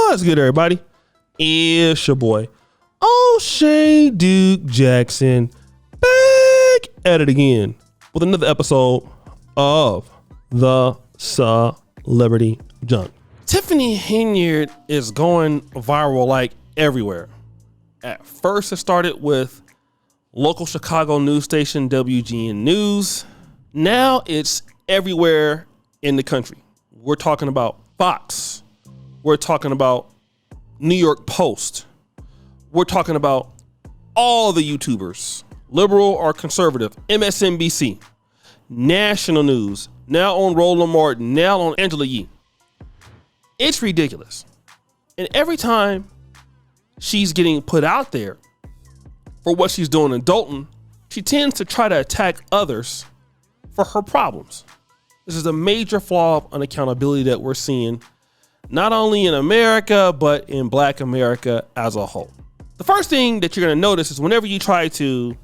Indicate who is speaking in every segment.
Speaker 1: What's good, everybody? It's your boy, O'Shea Duke Jackson, back at it again with another episode of The Celebrity Junk. Tiffany Henyard is going viral like everywhere. At first, it started with local Chicago news station WGN News. Now it's everywhere in the country. We're talking about Fox. We're talking about New York Post. We're talking about all the YouTubers, liberal or conservative, MSNBC, national news, now on Roland Martin, now on Angela Yee. It's ridiculous. And every time she's getting put out there for what she's doing in Dolton, she tends to try to attack others for her problems. This is a major flaw of unaccountability that we're seeing not only in America, but in Black America as a whole. The first thing that you're going to notice is whenever you try to,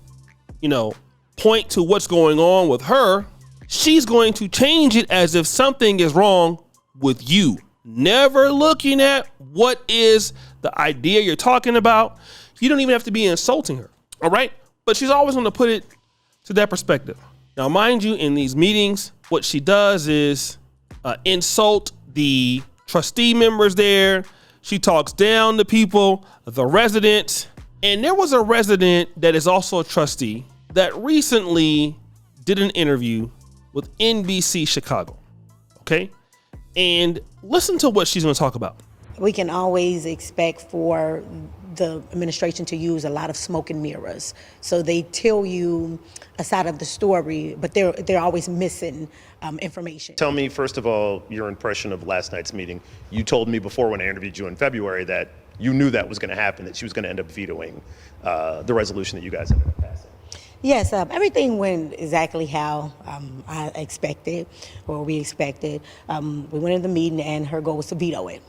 Speaker 1: point to what's going on with her, she's going to change it as if something is wrong with you. Never looking at what is the idea you're talking about. You don't even have to be insulting her, all right? But she's always going to put it to that perspective. Now, mind you, in these meetings, what she does is insult the trustee members there. She talks down to people, the residents. And there was a resident that is also a trustee that recently did an interview with NBC Chicago, okay? And listen to what she's going to talk about.
Speaker 2: We can always expect for the administration to use a lot of smoke and mirrors. So they tell you a side of the story, but they're always missing information.
Speaker 3: Tell me, first of all, your impression of last night's meeting. You told me before when I interviewed you in February that you knew that was going to happen, that she was going to end up vetoing the resolution that you guys ended up passing.
Speaker 2: Yes, everything went exactly how I expected, or we expected. We went in the meeting and her goal was to veto it.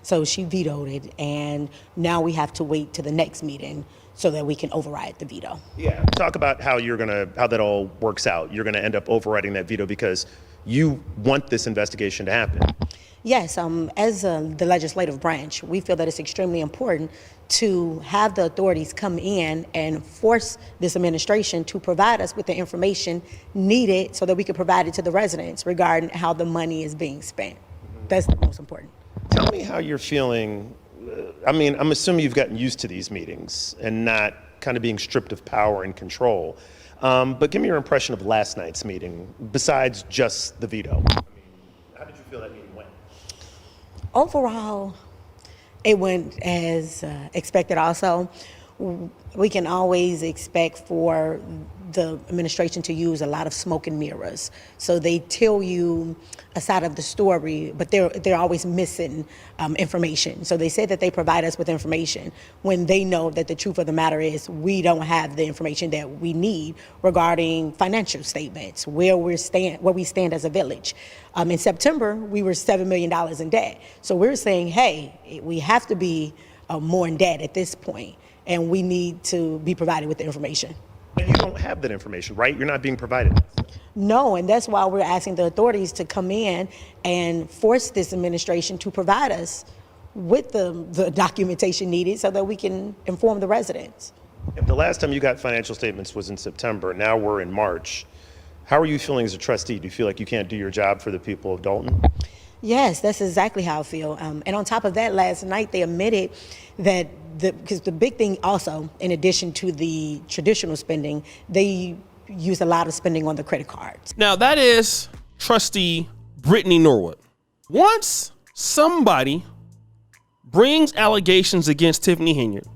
Speaker 2: So she vetoed it, and now we have to wait to the next meeting so that we can override the veto.
Speaker 3: Yeah, talk about how that all works out. You're gonna end up overriding that veto because you want this investigation to happen.
Speaker 2: Yes, as the legislative branch, we feel that it's extremely important to have the authorities come in and force this administration to provide us with the information needed so that we can provide it to the residents regarding how the money is being spent. That's the most important.
Speaker 3: Tell me how you're feeling. I'm assuming you've gotten used to these meetings and not kind of being stripped of power and control. But give me your impression of last night's meeting, besides just the veto. How did you feel that meeting went?
Speaker 2: Overall, it went as expected also. We can always expect for the administration to use a lot of smoke and mirrors. So they tell you a side of the story, but they're always missing information. So they say that they provide us with information when they know that the truth of the matter is we don't have the information that we need regarding financial statements, where we stand as a village. In September, we were $7 million in debt. So we're saying, hey, we have to be more in debt at this point, and we need to be provided with the information.
Speaker 3: And you don't have that information, right? You're not being provided.
Speaker 2: No, and that's why we're asking the authorities to come in and force this administration to provide us with the documentation needed so that we can inform the residents.
Speaker 3: If the last time you got financial statements was in September, now we're in March, how are you feeling as a trustee? Do you feel like you can't do your job for the people of Dolton?
Speaker 2: Yes, that's exactly how I feel. And on top of that, last night they admitted that because the big thing also, in addition to the traditional spending, they use a lot of spending on the credit cards.
Speaker 1: Now that is Trustee Britney Norwood. Once somebody brings allegations against Tiffany Henyard,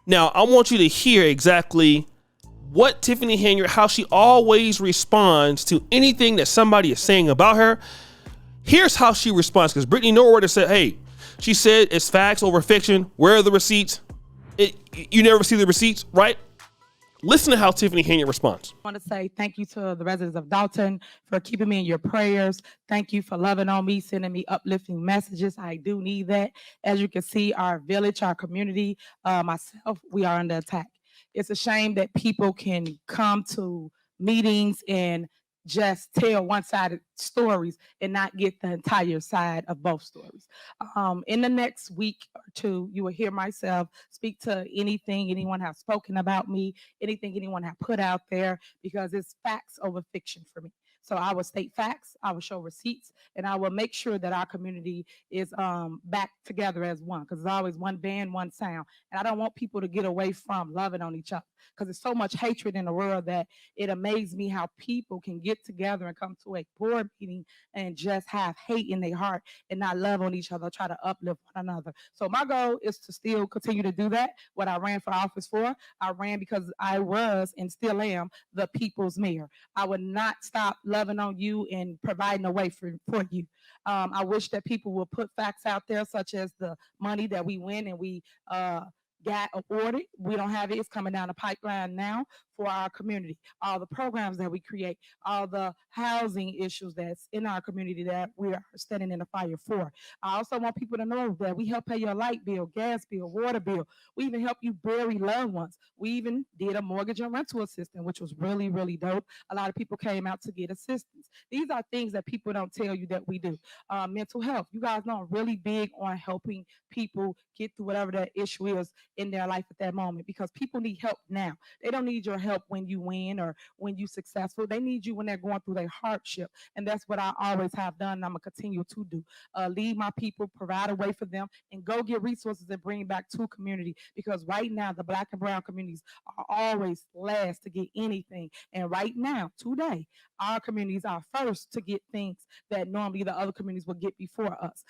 Speaker 1: now I want you to hear exactly what Tiffany Henyard, how she always responds to anything that somebody is saying about her. Here's how she responds, because Britney Norwood has said, hey, she said it's facts over fiction. Where are the receipts? You never see the receipts, right? Listen to how Tiffany Henyard responds.
Speaker 4: I want to say thank you to the residents of Dolton for keeping me in your prayers. Thank you for loving on me, sending me uplifting messages. I do need that. As you can see, our village, our community, myself, we are under attack. It's a shame that people can come to meetings and just tell one-sided stories and not get the entire side of both stories. In the next week or two, you will hear myself speak to anything anyone has spoken about me, anything anyone have put out there, because it's facts over fiction for me. So I will state facts, I will show receipts, and I will make sure that our community is back together as one, because there's always one band, one sound. And I don't want people to get away from loving on each other, because there's so much hatred in the world that it amazes me how people can get together and come to a board meeting and just have hate in their heart and not love on each other, try to uplift one another. So my goal is to still continue to do that. What I ran for office for, I ran because I was and still am the people's mayor. I would not stop loving on you and providing a way for you. I wish that people would put facts out there, such as the money that we win and we got awarded. We don't have it. It's coming down the pipeline now for our community. All the programs that we create, all the housing issues that's in our community that we are standing in the fire for. I also want people to know that we help pay your light bill, gas bill, water bill. We even help you bury loved ones. We even did a mortgage and rental assistance, which was really, really dope. A lot of people came out to get assistance. These are things that people don't tell you that we do. Mental health. You guys know I'm really big on helping people get through whatever that issue is in their life at that moment, because people need help now. They don't need your help when you win or when you're successful. They need you when they're going through their hardship. And that's what I always have done, and I'm going to continue to do. Lead my people, provide a way for them, and go get resources and bring back to community, because right now the Black and brown communities are always last to get anything. And right now, today, our communities are first to get things that normally the other communities will get before us.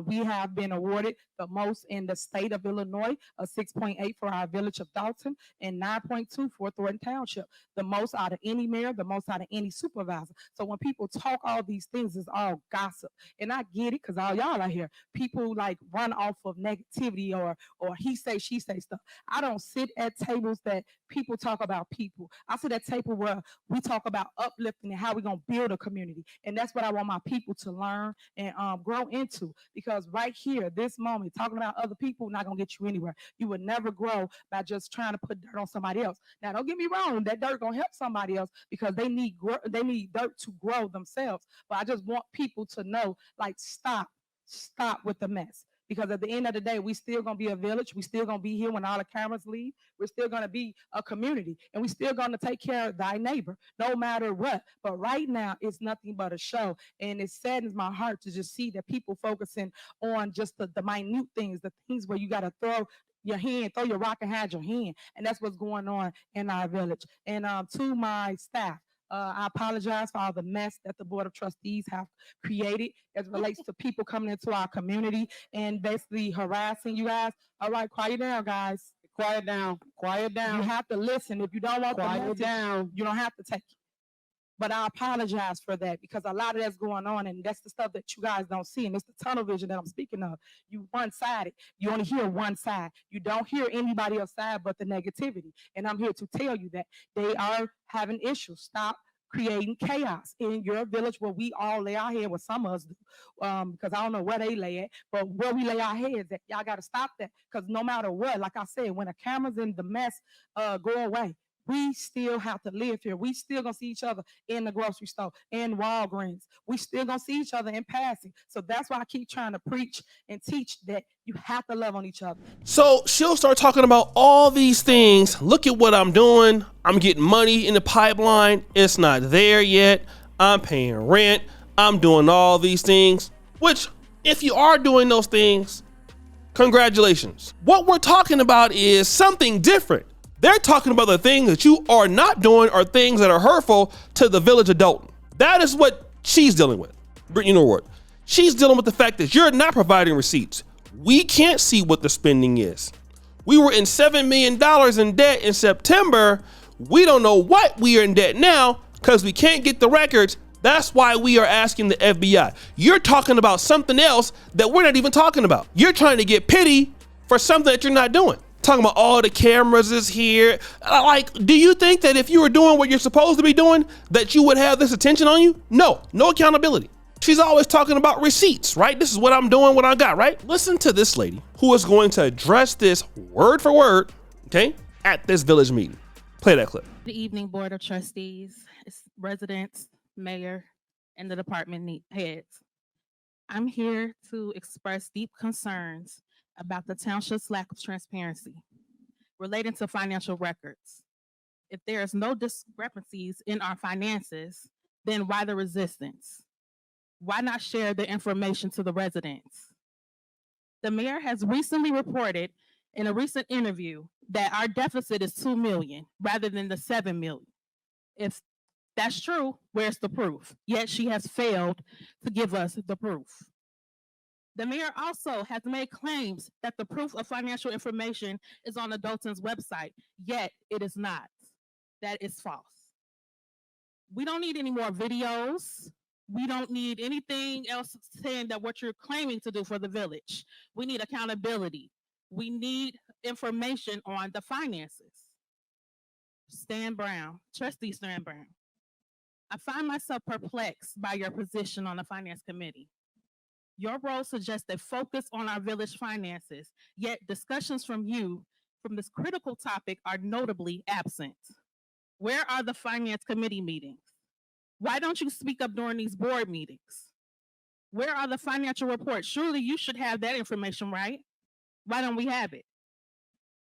Speaker 4: We have been awarded the most in the state of Illinois, a 6.8 for our village of Dolton and 9.2 for Thornton Township. The most out of any mayor, the most out of any supervisor. So when people talk all these things, it's all gossip. And I get it, because all y'all are here. People like run off of negativity or he say, she say stuff. I don't sit at tables that people talk about people. I sit at table where we talk about uplifting and how we're going to build a community. And that's what I want my people to learn and grow into, because right here, this moment, talking about other people not going to get you anywhere. You would never grow by just trying to put dirt on somebody else. Now, don't get me wrong, that dirt going to help somebody else, because they need dirt to grow themselves. But I just want people to know, like, stop with the mess. Because at the end of the day, we still going to be a village. We still going to be here when all the cameras leave. We're still going to be a community. And we still going to take care of thy neighbor, no matter what. But right now, it's nothing but a show. And it saddens my heart to just see that people focusing on just the minute things, the things where you got to throw your hand, throw your rock and hide your hand. And that's what's going on in our village. And to my staff, I apologize for all the mess that the Board of Trustees have created as it relates to people coming into our community and basically harassing you guys. All right, quiet down, guys. Quiet down. Quiet down. You have to listen. If you don't want the message, down, you don't have to take it. But I apologize for that, because a lot of that's going on, and that's the stuff that you guys don't see, and it's the tunnel vision that I'm speaking of. You one-sided. You only hear one side. You don't hear anybody else's side but the negativity. And I'm here to tell you that they are having issues. Stop creating chaos in your village where we all lay our head, what some of us do, because I don't know where they lay at, but where we lay our heads at, y'all got to stop that, because no matter what, like I said, when the cameras and the mess go away, we still have to live here. We still gonna see each other in the grocery store, in Walgreens. We still gonna see each other in passing. So that's why I keep trying to preach and teach that you have to love on each other.
Speaker 1: So she'll start talking about all these things. Look at what I'm doing. I'm getting money in the pipeline. It's not there yet. I'm paying rent. I'm doing all these things, which if you are doing those things, congratulations. What we're talking about is something different. They're talking about the things that you are not doing or things that are hurtful to the village of Dolton. That is what she's dealing with, Britney Norwood. She's dealing with the fact that you're not providing receipts. We can't see what the spending is. We were in $7 million in debt in September. We don't know what we are in debt now because we can't get the records. That's why we are asking the FBI. You're talking about something else that we're not even talking about. You're trying to get pity for something that you're not doing. Talking about all the cameras is here. Like, do you think that if you were doing what you're supposed to be doing, that you would have this attention on you? No accountability. She's always talking about receipts, right? This is what I'm doing, what I got, right? Listen to this lady who is going to address this word for word, okay, at this village meeting. Play that clip.
Speaker 5: Good evening, Board of Trustees, residents,
Speaker 4: mayor, and the department heads. I'm here to express deep concerns about the township's lack of transparency relating to financial records. If there is no discrepancies in our finances, then why the resistance? Why not share the information to the residents? The mayor has recently reported in a recent interview that our deficit is 2 million rather than the 7 million. If that's true, where's the proof? Yet she has failed to give us the proof. The mayor also has made claims that the proof of financial information is on the Dolton's website, yet it is not. That is false. We don't need any more videos. We don't need anything else saying that what you're claiming to do for the village. We need accountability. We need information on the finances. Trustee Stan Brown. I find myself perplexed by your position on the Finance Committee. Your role suggests a focus on our village finances, yet discussions from you from this critical topic are notably absent. Where are the Finance Committee meetings? Why don't you speak up during these board meetings? Where are the financial reports? Surely you should have that information, right? Why don't we have it?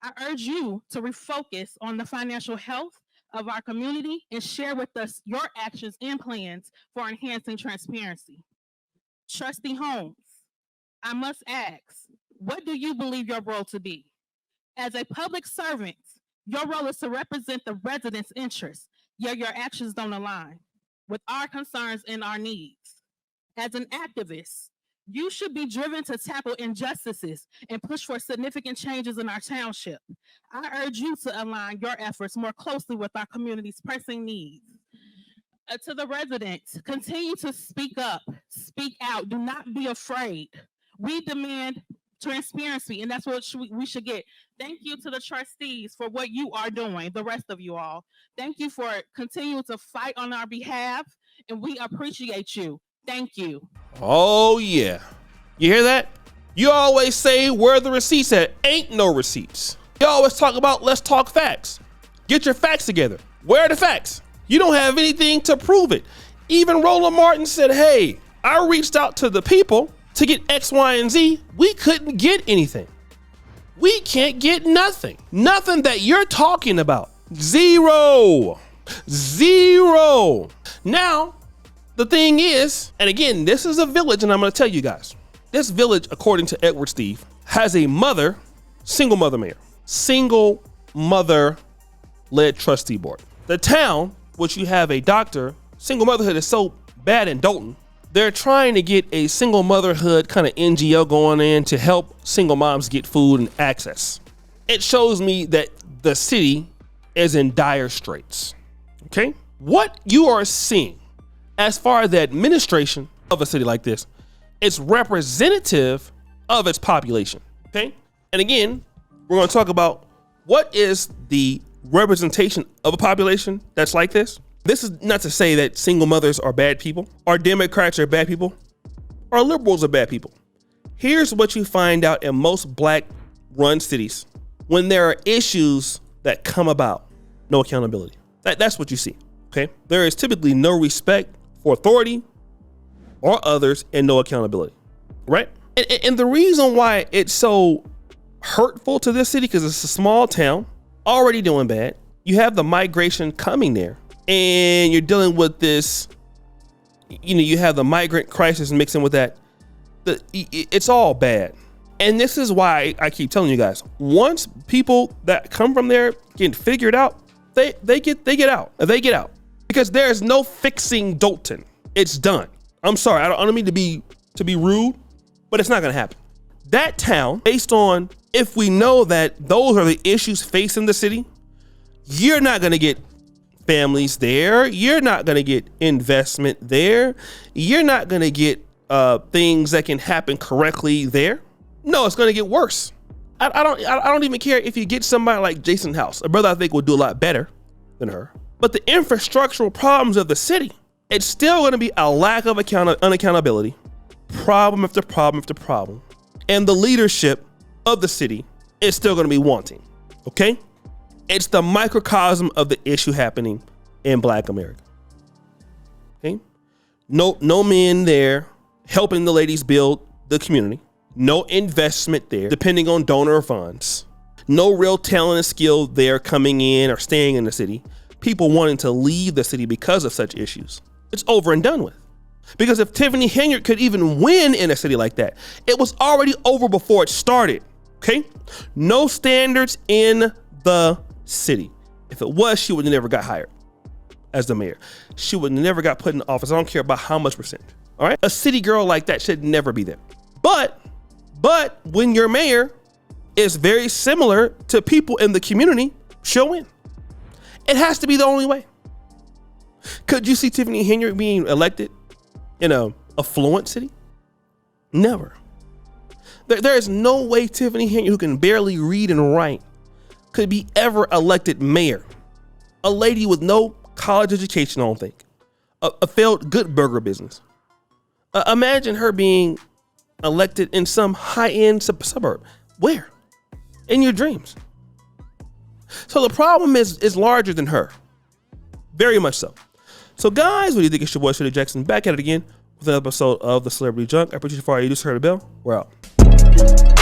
Speaker 4: I urge you to refocus on the financial health of our community and share with us your actions and plans for enhancing transparency. Trustee Holmes, I must ask, what do you believe your role to be? As a public servant, your role is to represent the residents' interests, yet your actions don't align with our concerns and our needs. As an activist, you should be driven to tackle injustices and push for significant changes in our township. I urge you to align your efforts more closely with our community's pressing needs. To the residents, continue to speak up, speak out, do not be afraid. We demand transparency, and that's what we should get. Thank you to the trustees for what you are doing, the rest of you all. Thank you for continuing to fight on our behalf, and we appreciate you. Thank you.
Speaker 1: Oh, yeah. You hear that? You always say where the receipts at. Ain't no receipts. You always talk about let's talk facts. Get your facts together. Where are the facts? You don't have anything to prove it. Even Roland Martin said, hey, I reached out to the people to get X, Y, and Z. We couldn't get anything. We can't get nothing. Nothing that you're talking about. Zero. Now, the thing is, and again, this is a village, and I'm going to tell you guys, this village, according to Edward Steve, has a mother, single mother mayor, single mother led trustee board. The town, which you have a doctor, single motherhood is so bad in Dolton, they're trying to get a single motherhood kind of NGO going in to help single moms get food and access. It shows me that the city is in dire straits. Okay? What you are seeing as far as the administration of a city like this, it's representative of its population. Okay? And again, we're going to talk about what is the representation of a population that's like this. This is not to say that single mothers are bad people, or Democrats are bad people, or liberals are bad people. Here's what you find out in most black-run cities. When there are issues that come about, no accountability. That's what you see, okay? There is typically no respect for authority or others and no accountability, right? And the reason why it's so hurtful to this city, because it's a small town, already doing bad. You have the migration coming there, and you're dealing with this, you have the migrant crisis mixing with that. It's all bad. And this is why I keep telling you guys, once people that come from there get figured out, they get out. They get out. Because there's no fixing Dolton. It's done. I'm sorry, I don't mean to be rude, but it's not gonna happen. That town, based on if we know that those are the issues facing the city, you're not gonna get families there. You're not gonna get investment there. You're not gonna get things that can happen correctly there. No, it's gonna get worse. I don't even care if you get somebody like Jason House, a brother I think would do a lot better than her. But the infrastructural problems of the city, it's still gonna be a lack of unaccountability, problem after problem after problem. And the leadership of the city is still gonna be wanting, okay? It's the microcosm of the issue happening in Black America. Okay, no men there helping the ladies build the community. No investment there, depending on donor funds. No real talent and skill there coming in or staying in the city. People wanting to leave the city because of such issues. It's over and done with. Because if Tiffany Henyard could even win in a city like that, it was already over before it started. Okay? No standards in the city. If it was, she would have never got hired as the mayor. She would have never got put in office. I don't care about how much percent. All right? A city girl like that should never be there. But when your mayor is very similar to people in the community, she'll win. It has to be the only way. Could you see Tiffany Henyard being elected in a affluent city? Never. There is no way Tiffany Henyard, who can barely read and write, could be ever elected mayor. A lady with no college education, I don't think. A failed good burger business. Imagine her being elected in some high-end suburb. Where? In your dreams. So the problem is larger than her. Very much so. So guys, what do you think? It's your boy, Trustee Jackson, back at it again with an episode of The Celebrity Junk. I appreciate you for all you just heard the bell. We're out.